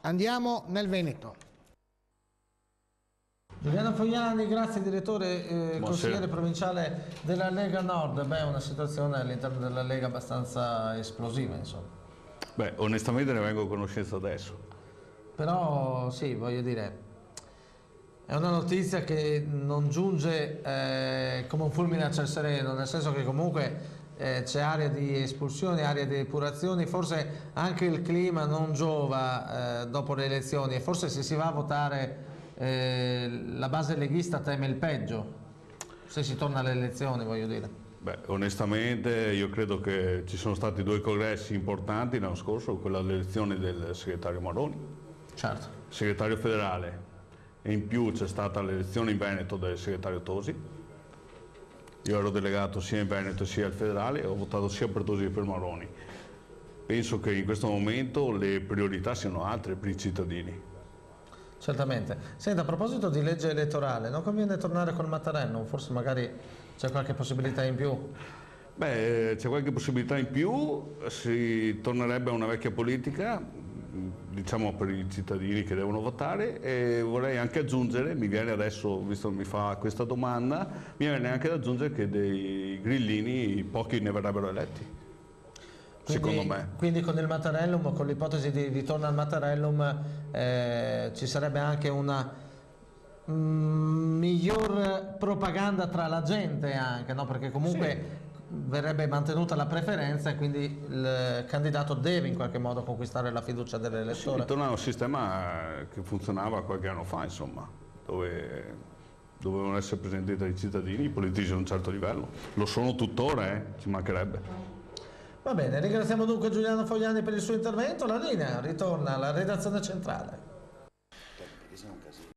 Andiamo nel Veneto. Giuliano Fogliani, grazie direttore, consigliere provinciale della Lega Nord. Beh, una situazione all'interno della Lega abbastanza esplosiva, insomma. Beh, onestamente ne vengo a conoscenza adesso. Però sì, voglio dire, è una notizia che non giunge come un fulmine a ciel sereno, nel senso che comunque c'è area di espulsioni, area di depurazioni, forse anche il clima non giova dopo le elezioni e forse se si va a votare la base leghista teme il peggio, se si torna alle elezioni, voglio dire. Beh, onestamente io credo che ci sono stati due congressi importanti l'anno scorso, quella dell'elezione del segretario Maroni, certo, segretario federale, e in più c'è stata l'elezione in Veneto del segretario Tosi. Io ero delegato sia in Veneto sia al federale e ho votato sia per Tosi che per Maroni. Penso che in questo momento le priorità siano altre per i cittadini. certamente. Senta, a proposito di legge elettorale, non conviene tornare col Mattarellum? Forse magari c'è qualche possibilità in più? Beh, c'è qualche possibilità in più, si tornerebbe a una vecchia politica, diciamo per i cittadini che devono votare, e vorrei anche aggiungere, mi viene adesso, visto che mi fa questa domanda, mi viene anche da aggiungere che dei grillini pochi ne verrebbero eletti. Quindi, secondo me. Quindi con il Mattarellum, con l'ipotesi di ritorno al Mattarellum, ci sarebbe anche una miglior propaganda tra la gente anche, no? Perché comunque sì, verrebbe mantenuta la preferenza e quindi il candidato deve in qualche modo conquistare la fiducia dell'elettore. Sì, tornare a un sistema che funzionava qualche anno fa, insomma, dove dovevano essere presenti tra i cittadini i politici a un certo livello. Lo sono tuttora, ci mancherebbe. Va bene, ringraziamo dunque Giuliano Fogliani per il suo intervento. La linea ritorna alla redazione centrale.